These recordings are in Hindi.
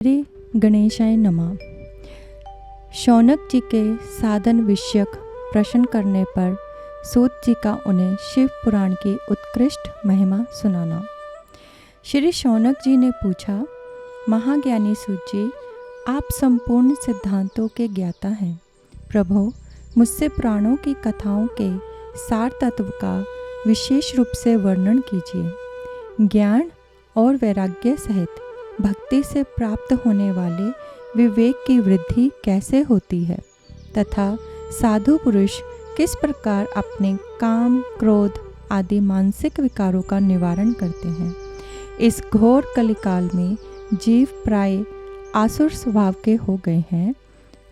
श्री गणेशाय नमः। शौनक जी के साधन विषयक प्रश्न करने पर सूत जी का उन्हें शिव पुराण की उत्कृष्ट महिमा सुनाना। श्री शौनक जी ने पूछा, महाज्ञानी सूत जी, आप संपूर्ण सिद्धांतों के ज्ञाता हैं। प्रभु, मुझसे पुराणों की कथाओं के सार तत्व का विशेष रूप से वर्णन कीजिए। ज्ञान और वैराग्य सहित भक्ति से प्राप्त होने वाले विवेक की वृद्धि कैसे होती है तथा साधु पुरुष किस प्रकार अपने काम, क्रोध आदि मानसिक विकारों का निवारण करते हैं। इस घोर कलिकाल में जीव प्राय आसुर स्वभाव के हो गए हैं।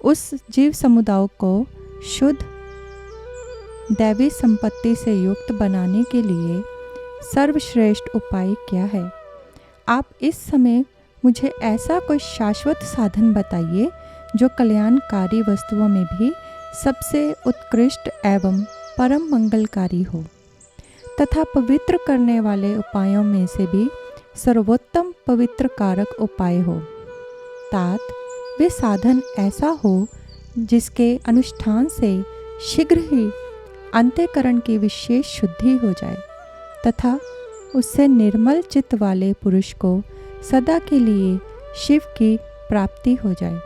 उस जीव समुदाय को शुद्ध दैवी संपत्ति से युक्त बनाने के लिए सर्वश्रेष्ठ उपाय क्या है? आप इस समय मुझे ऐसा कोई शाश्वत साधन बताइए जो कल्याणकारी वस्तुओं में भी सबसे उत्कृष्ट एवं परम मंगलकारी हो तथा पवित्र करने वाले उपायों में से भी सर्वोत्तम पवित्र कारक उपाय हो। तात वे साधन ऐसा हो जिसके अनुष्ठान से शीघ्र ही अंतःकरण की विशेष शुद्धि हो जाए तथा उससे निर्मल चित्त वाले पुरुष को सदा के लिए शिव की प्राप्ति हो जाए।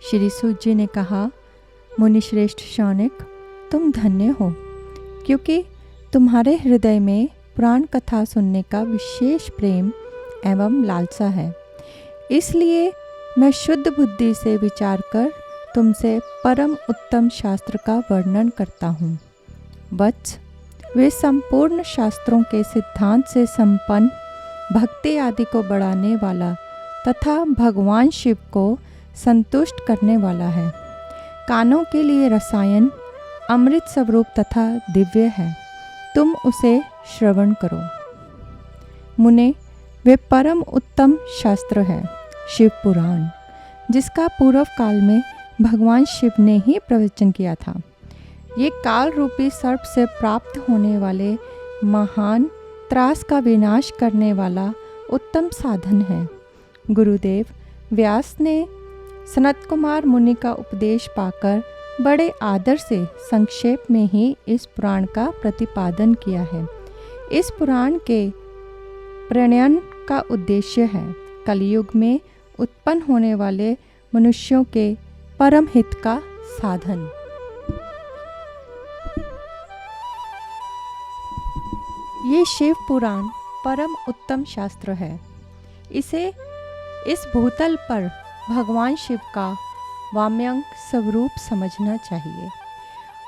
श्री सूत जी ने कहा, मुनिश्रेष्ठ शौनक, तुम धन्य हो, क्योंकि तुम्हारे हृदय में पुराण कथा सुनने का विशेष प्रेम एवं लालसा है। इसलिए मैं शुद्ध बुद्धि से विचार कर तुमसे परम उत्तम शास्त्र का वर्णन करता हूँ। वत्स, वे संपूर्ण शास्त्रों के सिद्धांत से संपन्न भक्ति आदि को बढ़ाने वाला तथा भगवान शिव को संतुष्ट करने वाला है। कानों के लिए रसायन अमृत स्वरूप तथा दिव्य है, तुम उसे श्रवण करो। मुने, वे परम उत्तम शास्त्र है शिव पुराण, जिसका पूर्व काल में भगवान शिव ने ही प्रवचन किया था। ये काल रूपी सर्प से प्राप्त होने वाले महान त्रास का विनाश करने वाला उत्तम साधन है। गुरुदेव व्यास ने सनत कुमार मुनि का उपदेश पाकर बड़े आदर से संक्षेप में ही इस पुराण का प्रतिपादन किया है। इस पुराण के प्रणयन का उद्देश्य है कलयुग में उत्पन्न होने वाले मनुष्यों के परम हित का साधन। ये शिव पुराण परम उत्तम शास्त्र है। इसे इस भूतल पर भगवान शिव का वाम्यांग स्वरूप समझना चाहिए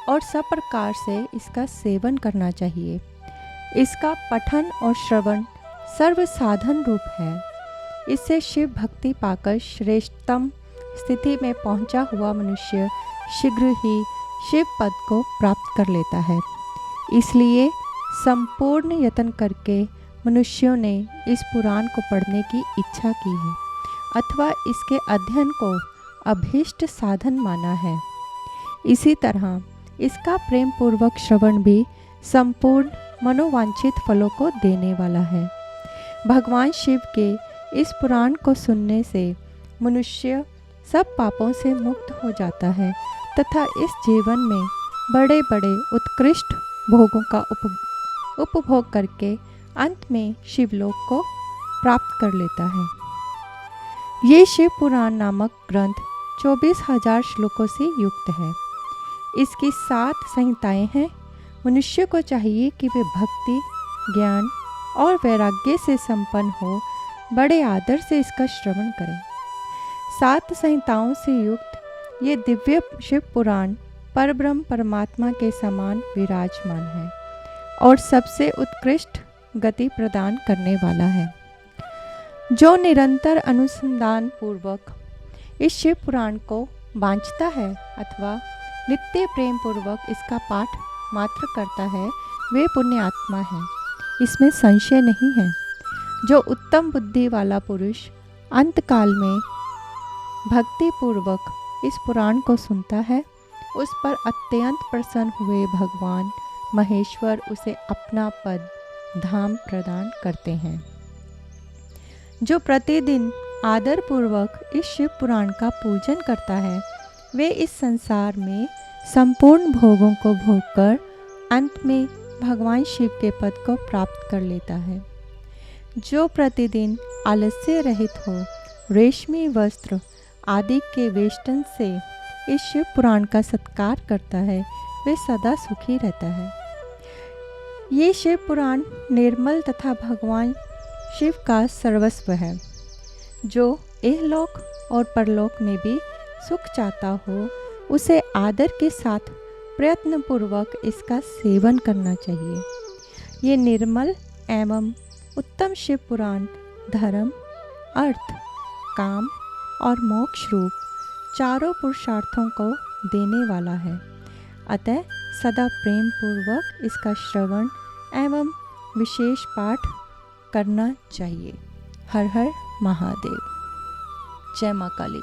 और सब प्रकार से इसका सेवन करना चाहिए। इसका पठन और श्रवण सर्व साधन रूप है। इससे शिव भक्ति पाकर श्रेष्ठतम स्थिति में पहुंचा हुआ मनुष्य शीघ्र ही शिव पद को प्राप्त कर लेता है। इसलिए संपूर्ण यत्न करके मनुष्यों ने इस पुराण को पढ़ने की इच्छा की है अथवा इसके अध्ययन को अभीष्ट साधन माना है। इसी तरह इसका प्रेम पूर्वक श्रवण भी संपूर्ण मनोवांछित फलों को देने वाला है। भगवान शिव के इस पुराण को सुनने से मनुष्य सब पापों से मुक्त हो जाता है तथा इस जीवन में बड़े बड़े उत्कृष्ट भोगों का उपभोग करके अंत में शिवलोक को प्राप्त कर लेता है। ये शिव पुराण नामक ग्रंथ 24,000 श्लोकों से युक्त है। इसकी 7 संहिताएं हैं। मनुष्य को चाहिए कि वे भक्ति, ज्ञान और वैराग्य से संपन्न हो बड़े आदर से इसका श्रवण करें। 7 संहिताओं से युक्त ये दिव्य शिव पुराण परब्रह्म परमात्मा के समान विराजमान है और सबसे उत्कृष्ट गति प्रदान करने वाला है। जो निरंतर अनुसंधान पूर्वक इस शिव पुराण को वांछता है अथवा नित्य प्रेम पूर्वक इसका पाठ मात्र करता है, वे पुण्यात्मा है, इसमें संशय नहीं है। जो उत्तम बुद्धि वाला पुरुष अंतकाल में भक्ति पूर्वक इस पुराण को सुनता है, उस पर अत्यंत प्रसन्न हुए भगवान महेश्वर उसे अपना पद धाम प्रदान करते हैं। जो प्रतिदिन आदर पूर्वक इस शिव पुराण का पूजन करता है, वे इस संसार में संपूर्ण भोगों को भोगकर अंत में भगवान शिव के पद को प्राप्त कर लेता है। जो प्रतिदिन आलस्य रहित हो, रेशमी वस्त्र आदि के वेष्टन से इस शिव पुराण का सत्कार करता है, वे सदा सुखी रहता है। ये शिव पुराण निर्मल तथा भगवान शिव का सर्वस्व है। जो इहलोक और परलोक में भी सुख चाहता हो, उसे आदर के साथ प्रयत्नपूर्वक इसका सेवन करना चाहिए। ये निर्मल एवं उत्तम शिव पुराण धर्म, अर्थ, काम और मोक्ष रूप चारों पुरुषार्थों को देने वाला है। अतः सदा प्रेम पूर्वक इसका श्रवण एवं विशेष पाठ करना चाहिए। हर हर महादेव। जय माँ काली।